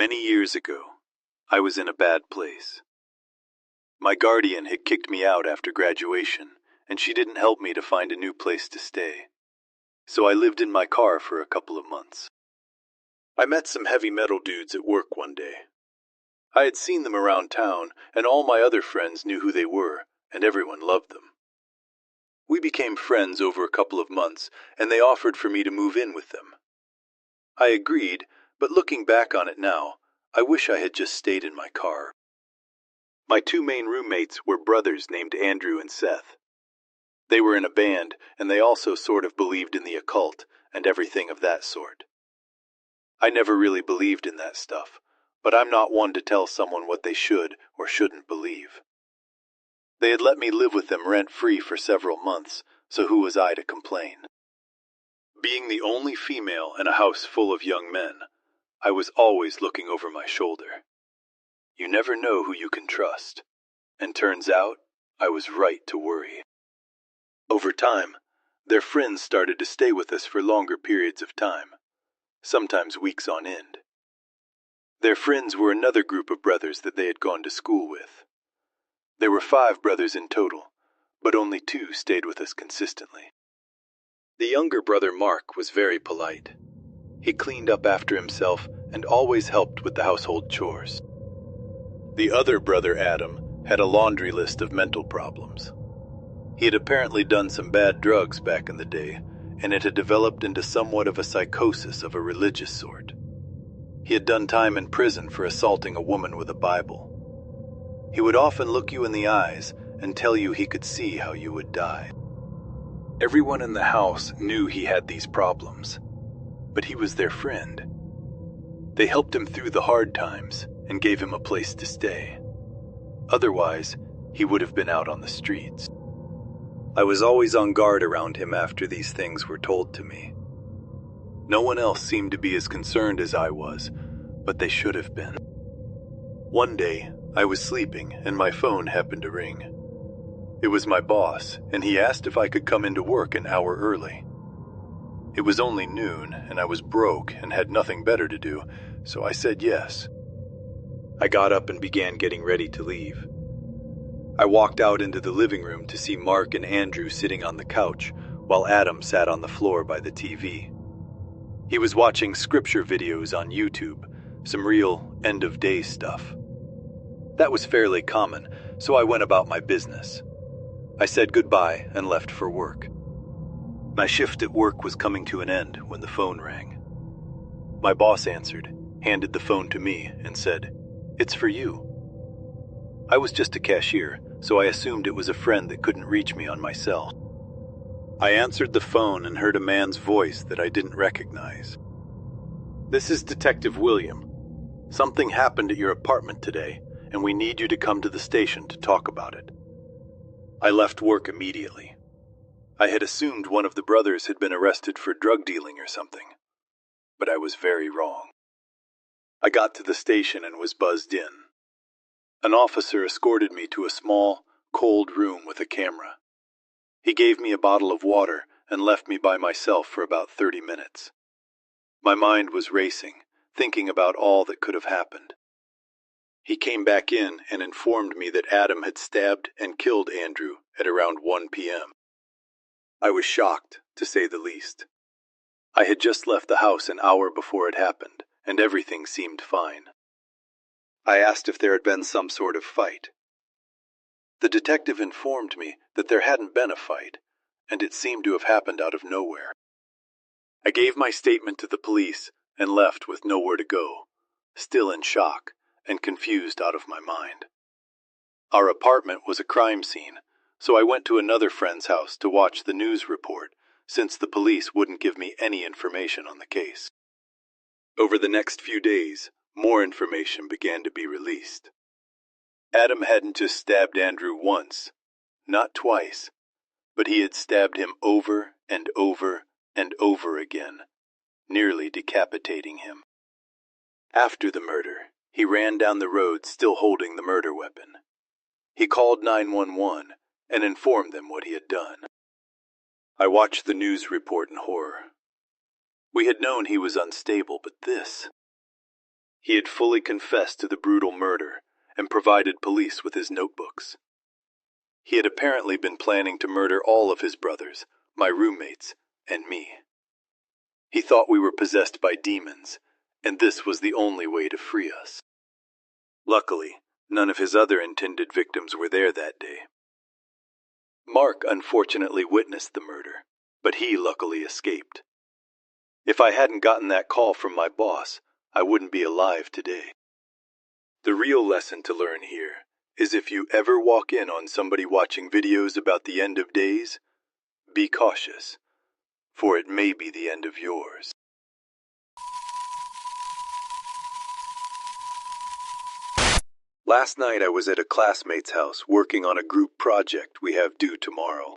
Many years ago, I was in a bad place. My guardian had kicked me out after graduation, and she didn't help me to find a new place to stay. So I lived in my car for a couple of months. I met some heavy metal dudes at work one day. I had seen them around town, and all my other friends knew who they were, and everyone loved them. We became friends over a couple of months, and they offered for me to move in with them. I agreed, but looking back on it now, I wish I had just stayed in my car. My two main roommates were brothers named Andrew and Seth. They were in a band, and they also sort of believed in the occult and everything of that sort. I never really believed in that stuff, but I'm not one to tell someone what they should or shouldn't believe. They had let me live with them rent-free for several months, so who was I to complain? Being the only female in a house full of young men, I was always looking over my shoulder. You never know who you can trust, and turns out I was right to worry. Over time, their friends started to stay with us for longer periods of time, sometimes weeks on end. Their friends were another group of brothers that they had gone to school with. There were 5 brothers in total, but only 2 stayed with us consistently. The younger brother, Mark, was very polite. He cleaned up after himself and always helped with the household chores. The other brother, Adam, had a laundry list of mental problems. He had apparently done some bad drugs back in the day, and it had developed into somewhat of a psychosis of a religious sort. He had done time in prison for assaulting a woman with a Bible. He would often look you in the eyes and tell you he could see how you would die. Everyone in the house knew he had these problems, but he was their friend. They helped him through the hard times and gave him a place to stay. Otherwise, he would have been out on the streets. I was always on guard around him after these things were told to me. No one else seemed to be as concerned as I was, but they should have been. One day, I was sleeping and my phone happened to ring. It was my boss, and he asked if I could come into work an hour early. It was only noon, and I was broke and had nothing better to do, so I said yes. I got up and began getting ready to leave. I walked out into the living room to see Mark and Andrew sitting on the couch, while Adam sat on the floor by the TV. He was watching scripture videos on YouTube, some real end-of-day stuff. That was fairly common, so I went about my business. I said goodbye and left for work. My shift at work was coming to an end when the phone rang. My boss answered, handed the phone to me, and said, "It's for you." I was just a cashier, so I assumed it was a friend that couldn't reach me on my cell. I answered the phone and heard a man's voice that I didn't recognize. "This is Detective William. Something happened at your apartment today, and we need you to come to the station to talk about it." I left work immediately. I had assumed one of the brothers had been arrested for drug dealing or something, but I was very wrong. I got to the station and was buzzed in. An officer escorted me to a small, cold room with a camera. He gave me a bottle of water and left me by myself for about 30 minutes. My mind was racing, thinking about all that could have happened. He came back in and informed me that Adam had stabbed and killed Andrew at around 1 p.m. I was shocked, to say the least. I had just left the house an hour before it happened, and everything seemed fine. I asked if there had been some sort of fight. The detective informed me that there hadn't been a fight, and it seemed to have happened out of nowhere. I gave my statement to the police and left with nowhere to go, still in shock and confused out of my mind. Our apartment was a crime scene, so I went to another friend's house to watch the news report, since the police wouldn't give me any information on the case. Over the next few days, more information began to be released. Adam hadn't just stabbed Andrew once, not twice, but he had stabbed him over and over and over again, nearly decapitating him. After the murder, he ran down the road still holding the murder weapon. He called 911 and informed them what he had done. I watched the news report in horror. We had known he was unstable, but this... He had fully confessed to the brutal murder and provided police with his notebooks. He had apparently been planning to murder all of his brothers, my roommates, and me. He thought we were possessed by demons, and this was the only way to free us. Luckily, none of his other intended victims were there that day. Mark unfortunately witnessed the murder, but he luckily escaped. If I hadn't gotten that call from my boss, I wouldn't be alive today. The real lesson to learn here is if you ever walk in on somebody watching videos about the end of days, be cautious, for it may be the end of yours. Last night I was at a classmate's house working on a group project we have due tomorrow.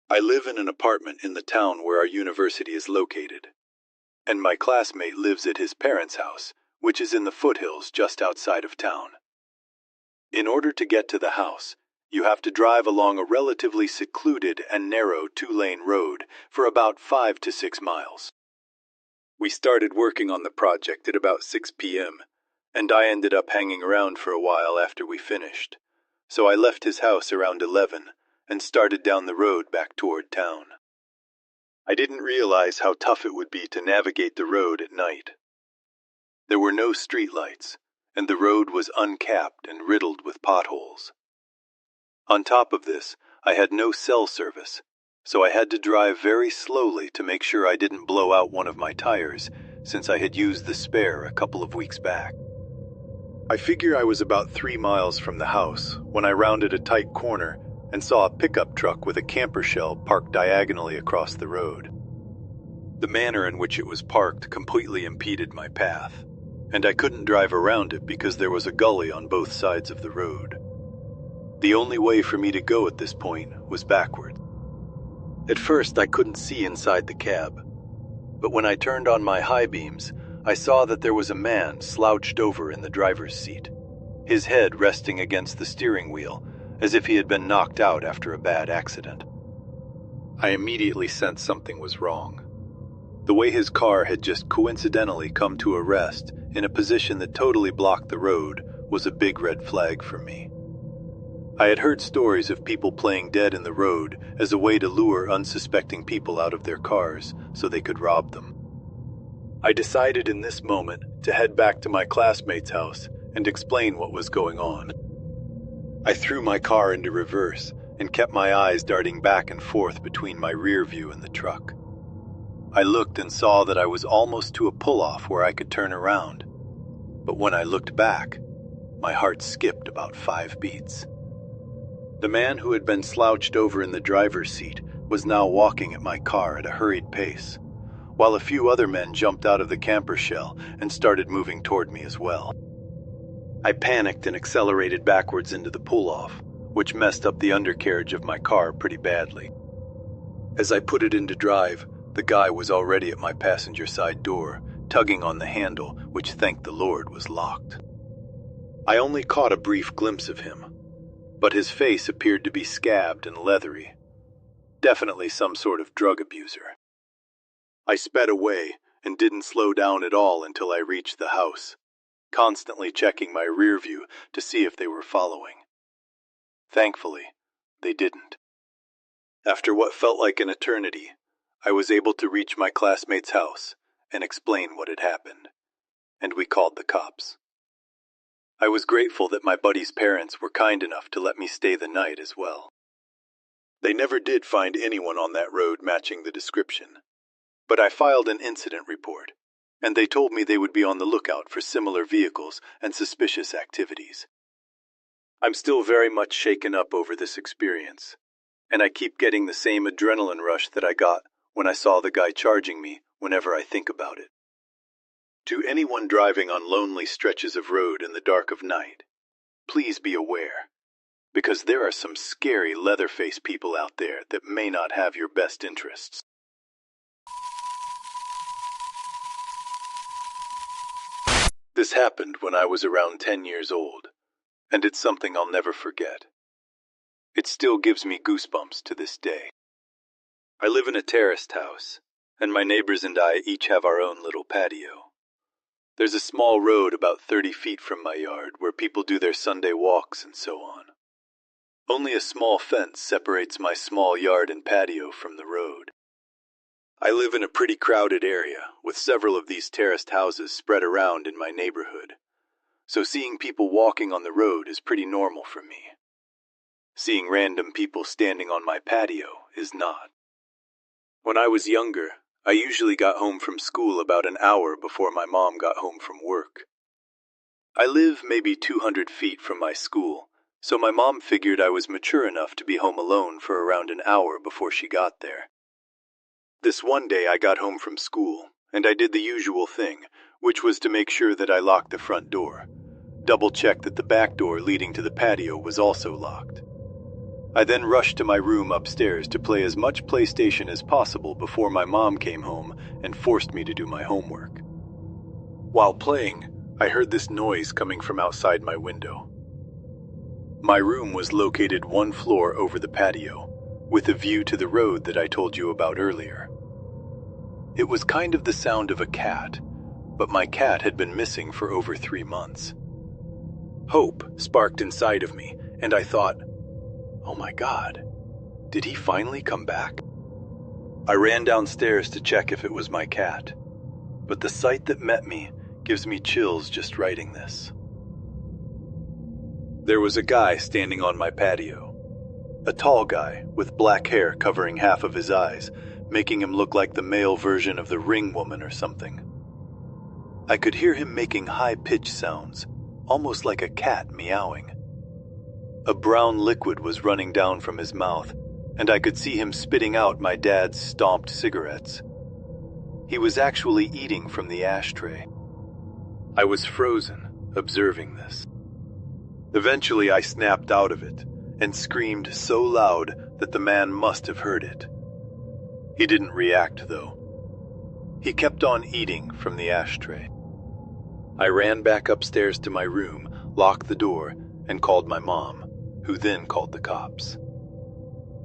I live in an apartment in the town where our university is located, and my classmate lives at his parents' house, which is in the foothills just outside of town. In order to get to the house, you have to drive along a relatively secluded and narrow 2-lane road for about 5 to 6 miles. We started working on the project at about 6 p.m., and I ended up hanging around for a while after we finished, so I left his house around 11 and started down the road back toward town. I didn't realize how tough it would be to navigate the road at night. There were no streetlights, and the road was uncapped and riddled with potholes. On top of this, I had no cell service, so I had to drive very slowly to make sure I didn't blow out one of my tires, since I had used the spare a couple of weeks back. I figure I was about 3 miles from the house when I rounded a tight corner and saw a pickup truck with a camper shell parked diagonally across the road. The manner in which it was parked completely impeded my path, and I couldn't drive around it because there was a gully on both sides of the road. The only way for me to go at this point was backward. At first I couldn't see inside the cab, but when I turned on my high beams, I saw that there was a man slouched over in the driver's seat, his head resting against the steering wheel, as if he had been knocked out after a bad accident. I immediately sensed something was wrong. The way his car had just coincidentally come to a rest in a position that totally blocked the road was a big red flag for me. I had heard stories of people playing dead in the road as a way to lure unsuspecting people out of their cars so they could rob them. I decided in this moment to head back to my classmate's house and explain what was going on. I threw my car into reverse and kept my eyes darting back and forth between my rear view and the truck. I looked and saw that I was almost to a pull-off where I could turn around, but when I looked back, my heart skipped about 5 beats. The man who had been slouched over in the driver's seat was now walking at my car at a hurried pace, while a few other men jumped out of the camper shell and started moving toward me as well. I panicked and accelerated backwards into the pull-off, which messed up the undercarriage of my car pretty badly. As I put it into drive, the guy was already at my passenger side door, tugging on the handle, which, thank the Lord, was locked. I only caught a brief glimpse of him, but his face appeared to be scabbed and leathery. Definitely some sort of drug abuser. I sped away and didn't slow down at all until I reached the house, constantly checking my rear view to see if they were following. Thankfully, they didn't. After what felt like an eternity, I was able to reach my classmate's house and explain what had happened, and we called the cops. I was grateful that my buddy's parents were kind enough to let me stay the night as well. They never did find anyone on that road matching the description, but I filed an incident report, and they told me they would be on the lookout for similar vehicles and suspicious activities. I'm still very much shaken up over this experience, and I keep getting the same adrenaline rush that I got when I saw the guy charging me whenever I think about it. To anyone driving on lonely stretches of road in the dark of night, please be aware, because there are some scary leather-faced people out there that may not have your best interests. This happened when I was around 10 years old, and it's something I'll never forget. It still gives me goosebumps to this day. I live in a terraced house, and my neighbors and I each have our own little patio. There's a small road about 30 feet from my yard where people do their Sunday walks and so on. Only a small fence separates my small yard and patio from the road. I live in a pretty crowded area, with several of these terraced houses spread around in my neighborhood, so seeing people walking on the road is pretty normal for me. Seeing random people standing on my patio is not. When I was younger, I usually got home from school about an hour before my mom got home from work. I live maybe 200 feet from my school, so my mom figured I was mature enough to be home alone for around an hour before she got there. This one day I got home from school, and I did the usual thing, which was to make sure that I locked the front door. Double-check that the back door leading to the patio was also locked. I then rushed to my room upstairs to play as much PlayStation as possible before my mom came home and forced me to do my homework. While playing, I heard this noise coming from outside my window. My room was located one floor over the patio, with a view to the road that I told you about earlier. It was kind of the sound of a cat, but my cat had been missing for over 3 months. Hope sparked inside of me, and I thought, oh my God, did he finally come back? I ran downstairs to check if it was my cat, but the sight that met me gives me chills just writing this. There was a guy standing on my patio. A tall guy with black hair covering half of his eyes, making him look like the male version of the Ring Woman or something. I could hear him making high-pitched sounds, almost like a cat meowing. A brown liquid was running down from his mouth, and I could see him spitting out my dad's stomped cigarettes. He was actually eating from the ashtray. I was frozen, observing this. Eventually I snapped out of it, and screamed so loud that the man must have heard it. He didn't react, though. He kept on eating from the ashtray. I ran back upstairs to my room, locked the door, and called my mom, who then called the cops.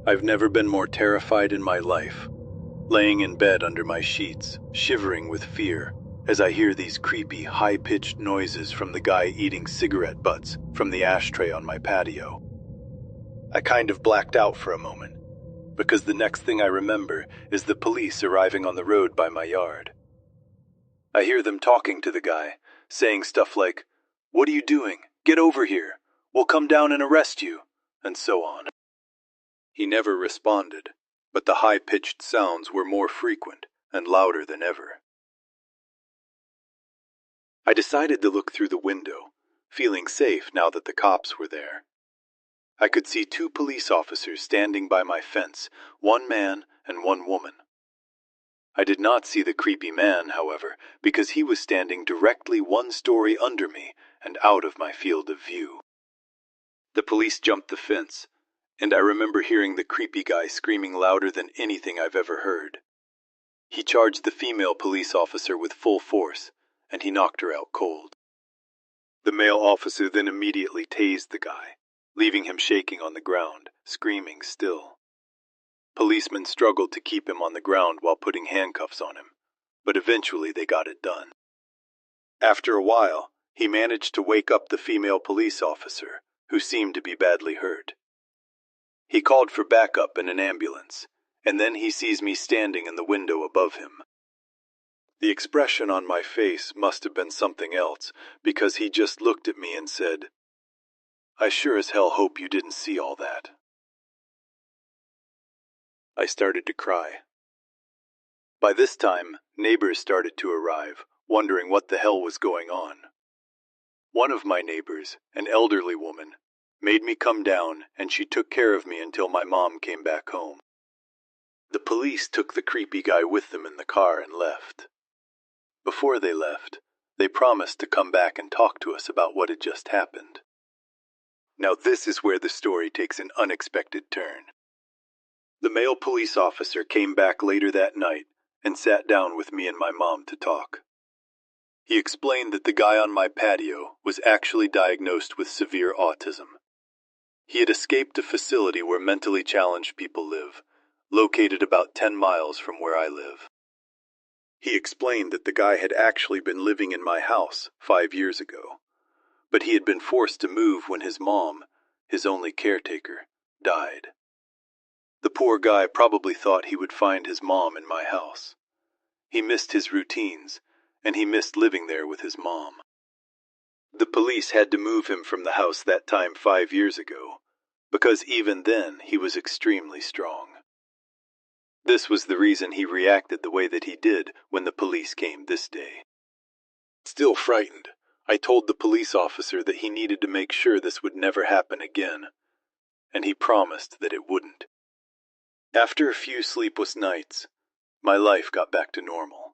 I've never been more terrified in my life, laying in bed under my sheets, shivering with fear, as I hear these creepy, high-pitched noises from the guy eating cigarette butts from the ashtray on my patio. I kind of blacked out for a moment, because the next thing I remember is the police arriving on the road by my yard. I hear them talking to the guy, saying stuff like, "What are you doing? Get over here. We'll come down and arrest you," and so on. He never responded, but the high-pitched sounds were more frequent and louder than ever. I decided to look through the window, feeling safe now that the cops were there. I could see 2 police officers standing by my fence, 1 man and 1 woman. I did not see the creepy man, however, because he was standing directly 1 story under me and out of my field of view. The police jumped the fence, and I remember hearing the creepy guy screaming louder than anything I've ever heard. He charged the female police officer with full force, and he knocked her out cold. The male officer then immediately tased the guy, leaving him shaking on the ground, screaming still. Policemen struggled to keep him on the ground while putting handcuffs on him, but eventually they got it done. After a while, he managed to wake up the female police officer, who seemed to be badly hurt. He called for backup in an ambulance, and then he sees me standing in the window above him. The expression on my face must have been something else, because he just looked at me and said, "I sure as hell hope you didn't see all that." I started to cry. By this time, neighbors started to arrive, wondering what the hell was going on. One of my neighbors, an elderly woman, made me come down, and she took care of me until my mom came back home. The police took the creepy guy with them in the car and left. Before they left, they promised to come back and talk to us about what had just happened. Now this is where the story takes an unexpected turn. The male police officer came back later that night and sat down with me and my mom to talk. He explained that the guy on my patio was actually diagnosed with severe autism. He had escaped a facility where mentally challenged people live, located about 10 miles from where I live. He explained that the guy had actually been living in my house 5 years ago, but he had been forced to move when his mom, his only caretaker, died. The poor guy probably thought he would find his mom in my house. He missed his routines, and he missed living there with his mom. The police had to move him from the house that time 5 years ago, because even then he was extremely strong. This was the reason he reacted the way that he did when the police came this day. Still frightened, I told the police officer that he needed to make sure this would never happen again, and he promised that it wouldn't. After a few sleepless nights, my life got back to normal.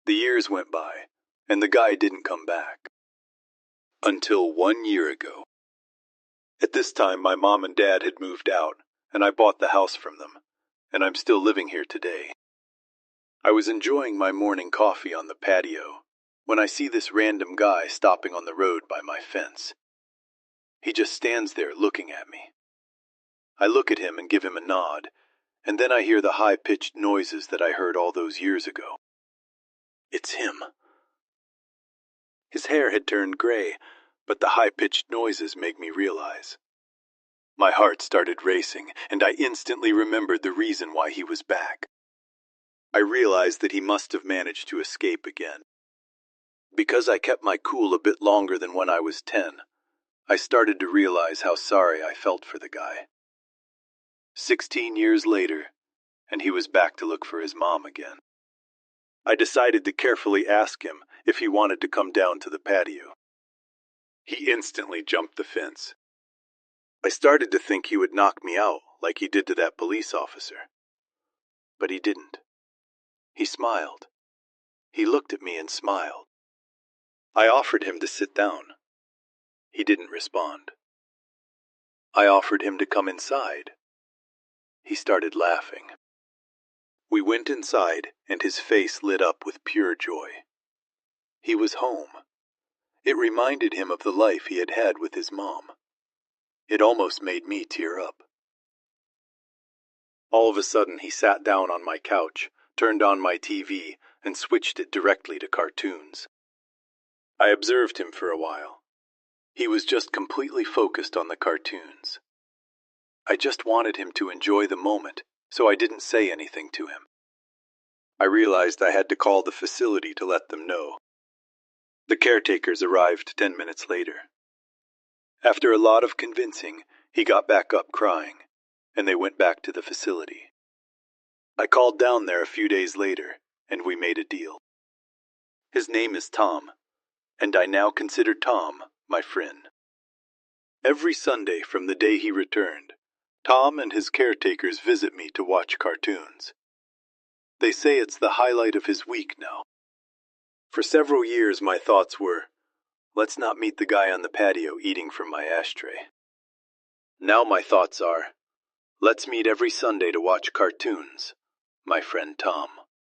The years went by, and the guy didn't come back. Until 1 year ago. At this time, my mom and dad had moved out, and I bought the house from them, and I'm still living here today. I was enjoying my morning coffee on the patio when I see this random guy stopping on the road by my fence. He just stands there looking at me. I look at him and give him a nod, and then I hear the high-pitched noises that I heard all those years ago. It's him. His hair had turned gray, but the high-pitched noises make me realize. My heart started racing, and I instantly remembered the reason why he was back. I realized that he must have managed to escape again. Because I kept my cool a bit longer than when I was 10, I started to realize how sorry I felt for the guy. 16 years later, and he was back to look for his mom again. I decided to carefully ask him if he wanted to come down to the patio. He instantly jumped the fence. I started to think he would knock me out like he did to that police officer. But he didn't. He smiled. He looked at me and smiled. I offered him to sit down. He didn't respond. I offered him to come inside. He started laughing. We went inside, and his face lit up with pure joy. He was home. It reminded him of the life he had had with his mom. It almost made me tear up. All of a sudden, he sat down on my couch, turned on my TV, and switched it directly to cartoons. I observed him for a while. He was just completely focused on the cartoons. I just wanted him to enjoy the moment, so I didn't say anything to him. I realized I had to call the facility to let them know. The caretakers arrived 10 minutes later. After a lot of convincing, he got back up crying, and they went back to the facility. I called down there a few days later, and we made a deal. His name is Tom, and I now consider Tom my friend. Every Sunday from the day he returned, Tom and his caretakers visit me to watch cartoons. They say it's the highlight of his week now. For several years my thoughts were, let's not meet the guy on the patio eating from my ashtray. Now my thoughts are, let's meet every Sunday to watch cartoons, my friend Tom.